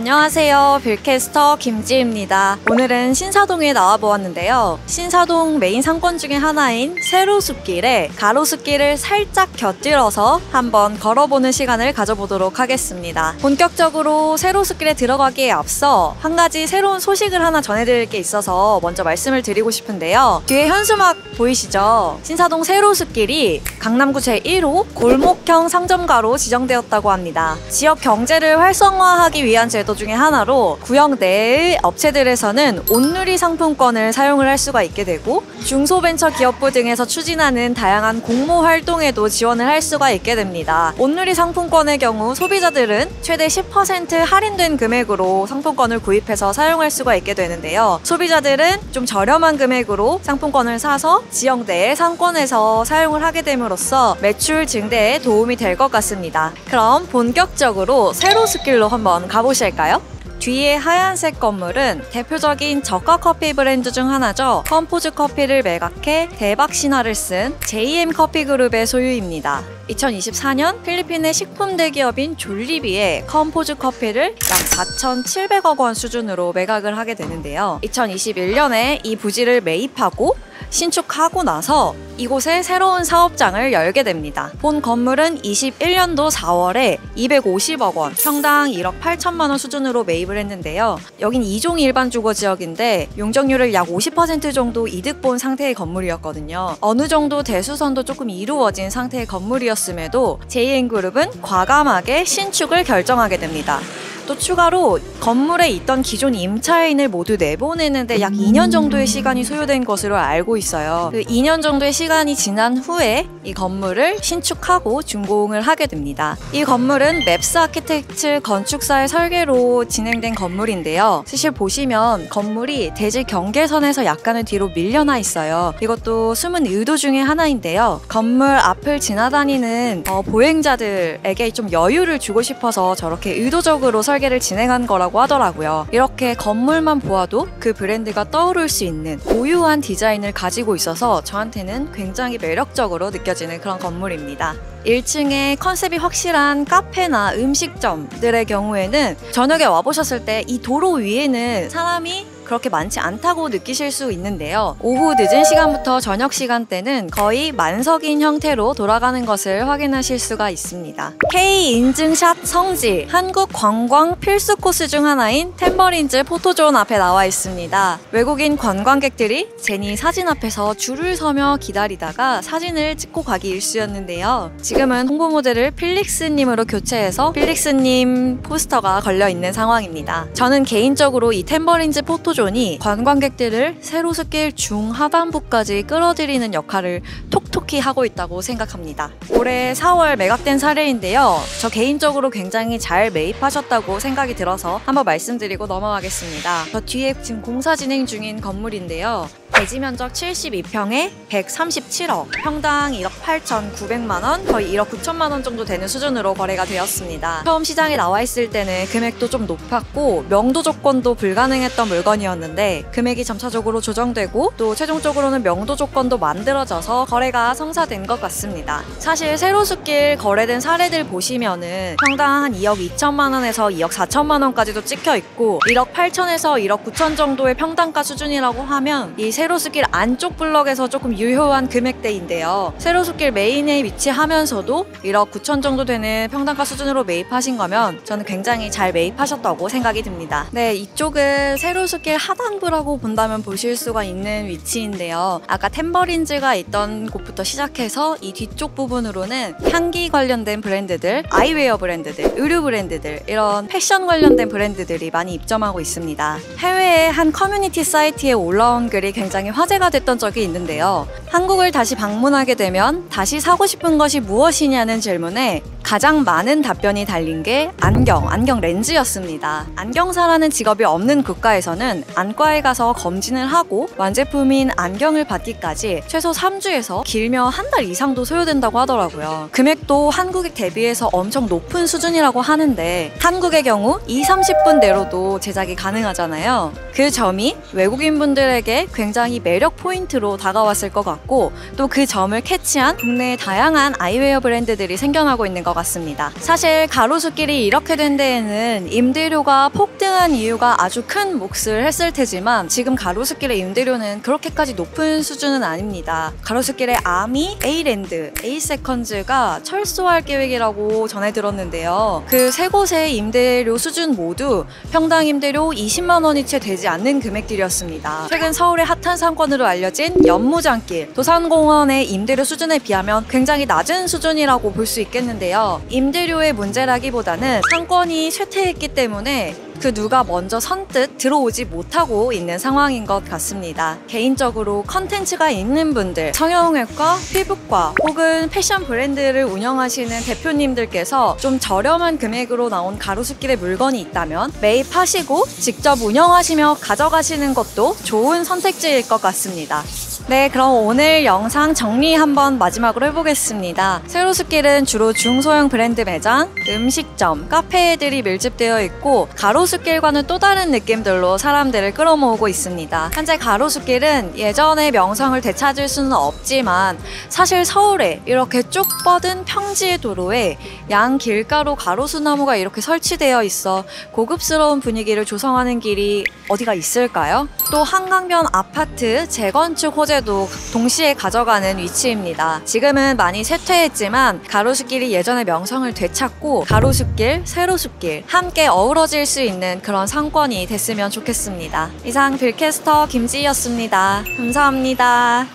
안녕하세요. 빌캐스터 김지입니다. 오늘은 신사동에 나와보았는데요. 신사동 메인 상권 중에 하나인 세로숲길에 가로수길을 살짝 곁들여서 한번 걸어보는 시간을 가져보도록 하겠습니다. 본격적으로 세로숲길에 들어가기에 앞서 한 가지 새로운 소식을 하나 전해드릴 게 있어서 먼저 말씀을 드리고 싶은데요. 뒤에 현수막 보이시죠? 신사동 세로숲길이 강남구 제1호 골목형 상점가로 지정되었다고 합니다. 지역 경제를 활성화하기 위한 제도 중에 하나로 구역 내의 업체들에서는 온누리 상품권을 사용을 할 수가 있게 되고 중소벤처기업부 등에서 추진하는 다양한 공모 활동에도 지원을 할 수가 있게 됩니다. 온누리 상품권의 경우 소비자들은 최대 10% 할인된 금액으로 상품권을 구입해서 사용할 수가 있게 되는데요. 소비자들은 좀 저렴한 금액으로 상품권을 사서 지역 내의 상권에서 사용을 하게 됨으로써 매출 증대에 도움이 될 것 같습니다. 그럼 본격적으로 세로숲길로 한번 가보실까요? 뒤에 하얀색 건물은 대표적인 저가 커피 브랜드 중 하나죠. 컴포즈 커피를 매각해 대박 신화를 쓴 JM 커피 그룹의 소유입니다. 2024년 필리핀의 식품 대기업인 졸리비에 컴포즈 커피를 약 4,700억 원 수준으로 매각을 하게 되는데요. 2021년에 이 부지를 매입하고 신축하고 나서 이곳에 새로운 사업장을 열게 됩니다. 본 건물은 21년도 4월에 250억 원, 평당 1억 8천만 원 수준으로 매입을 했는데요. 여긴 2종 일반 주거 지역인데 용적률을 약 50% 정도 이득 본 상태의 건물이었거든요. 어느 정도 대수선도 조금 이루어진 상태의 건물이었음에도 JM그룹은 과감하게 신축을 결정하게 됩니다. 또 추가로 건물에 있던 기존 임차인을 모두 내보내는데 약 2년 정도의 시간이 소요된 것으로 알고 있어요. 그 2년 정도의 시간이 지난 후에 이 건물을 신축하고 준공을 하게 됩니다. 이 건물은 맵스 아키텍트 건축사의 설계로 진행된 건물인데요. 사실 보시면 건물이 대지 경계선에서 약간은 뒤로 밀려나 있어요. 이것도 숨은 의도 중에 하나인데요. 건물 앞을 지나다니는 보행자들에게 좀 여유를 주고 싶어서 저렇게 의도적으로 설계를 진행한 거라고 하더라고요. 이렇게 건물만 보아도 그 브랜드가 떠오를 수 있는 고유한 디자인을 가지고 있어서 저한테는 굉장히 매력적으로 느껴지는 그런 건물입니다. 1층에 컨셉이 확실한 카페나 음식점들의 경우에는 저녁에 와보셨을 때 이 도로 위에는 사람이 그렇게 많지 않다고 느끼실 수 있는데요. 오후 늦은 시간부터 저녁 시간대는 거의 만석인 형태로 돌아가는 것을 확인하실 수가 있습니다. K 인증샷 성지, 한국 관광 필수 코스 중 하나인 탬버린즈 포토존 앞에 나와 있습니다. 외국인 관광객들이 제니 사진 앞에서 줄을 서며 기다리다가 사진을 찍고 가기 일쑤였는데요. 지금은 홍보 모델을 필릭스님으로 교체해서 필릭스님 포스터가 걸려있는 상황입니다. 저는 개인적으로 이 탬버린즈 포토존이 관광객들을 세로숲길 중하단부까지 끌어들이는 역할을 톡톡히 하고 있다고 생각합니다. 올해 4월 매각된 사례인데요. 저 개인적으로 굉장히 잘 매입하셨다고 생각이 들어서 한번 말씀드리고 넘어가겠습니다. 저 뒤에 지금 공사 진행 중인 건물인데요. 대지 면적 72평에 137억, 평당 1억 8,900만 원, 거의 1억 9천만 원 정도 되는 수준으로 거래가 되었습니다. 처음 시장에 나와 있을 때는 금액도 좀 높았고 명도 조건도 불가능했던 물건이었는데 금액이 점차적으로 조정되고 또 최종적으로는 명도 조건도 만들어져서 거래가 성사된 것 같습니다. 사실 세로숲길 거래된 사례들 보시면은 평당 한 2억 2천만 원에서 2억 4천만 원까지도 찍혀 있고 1억 8천에서 1억 9천 정도의 평당가 수준이라고 하면 이 세로숲길 안쪽 블럭에서 조금 유효한 금액대인데요. 세로숲길 메인에 위치하면서도 1억 9천 정도 되는 평당가 수준으로 매입하신 거면 저는 굉장히 잘 매입하셨다고 생각이 듭니다. 네, 이쪽은 세로숲길 하단부라고 본다면 보실 수가 있는 위치인데요. 아까 탬버린즈가 있던 곳부터 시작해서 이 뒤쪽 부분으로는 향기 관련된 브랜드들, 아이웨어 브랜드들, 의류 브랜드들 이런 패션 관련된 브랜드들이 많이 입점하고 있습니다. 해외의 한 커뮤니티 사이트에 올라온 글이 굉장히 화제가 됐던 적이 있는데요. 한국을 다시 방문하게 되면 다시 사고 싶은 것이 무엇이냐는 질문에 가장 많은 답변이 달린 게 안경 렌즈였습니다. 안경사라는 직업이 없는 국가에서는 안과에 가서 검진을 하고 완제품인 안경을 받기까지 최소 3주에서 길면 한 달 이상도 소요된다고 하더라고요. 금액도 한국에 대비해서 엄청 높은 수준이라고 하는데 한국의 경우 20-30분 내로도 제작이 가능하잖아요. 그 점이 외국인분들에게 굉장히 매력 포인트로 다가왔을 것 같고 같고 또 그 점을 캐치한 국내의 다양한 아이웨어 브랜드들이 생겨나고 있는 것 같습니다. 사실 가로수길이 이렇게 된 데에는 임대료가 폭등한 이유가 아주 큰 몫을 했을 테지만 지금 가로수길의 임대료는 그렇게까지 높은 수준은 아닙니다. 가로수길의 아미, A랜드, A세컨즈가 철수할 계획이라고 전해 들었는데요. 그 세 곳의 임대료 수준 모두 평당 임대료 20만 원이 채 되지 않는 금액들이었습니다. 최근 서울의 핫한 상권으로 알려진 연무장길, 도산공원의 임대료 수준에 비하면 굉장히 낮은 수준이라고 볼 수 있겠는데요. 임대료의 문제라기보다는 상권이 쇠퇴했기 때문에 그 누가 먼저 선뜻 들어오지 못하고 있는 상황인 것 같습니다. 개인적으로 컨텐츠가 있는 분들, 성형외과, 피부과 혹은 패션 브랜드를 운영하시는 대표님들께서 좀 저렴한 금액으로 나온 가로수길의 물건이 있다면 매입하시고 직접 운영하시며 가져가시는 것도 좋은 선택지일 것 같습니다. 네, 그럼 오늘 영상 정리 한번 마지막으로 해보겠습니다. 세로수길은 주로 중소형 브랜드 매장, 음식점, 카페들이 밀집되어 있고 가로수길과는 또 다른 느낌들로 사람들을 끌어모으고 있습니다. 현재 가로수길은 예전의 명성을 되찾을 수는 없지만 사실 서울에 이렇게 쭉 뻗은 평지 도로에 양 길가로 가로수나무가 이렇게 설치되어 있어 고급스러운 분위기를 조성하는 길이 어디가 있을까요? 또 한강변 아파트 재건축 호재도 동시에 가져가는 위치입니다. 지금은 많이 쇠퇴했지만 가로수길이 예전의 명성을 되찾고 가로수길, 세로수길 함께 어우러질 수 있는 그런 상권이 됐으면 좋겠습니다. 이상 빌캐스터 김지희였습니다. 감사합니다.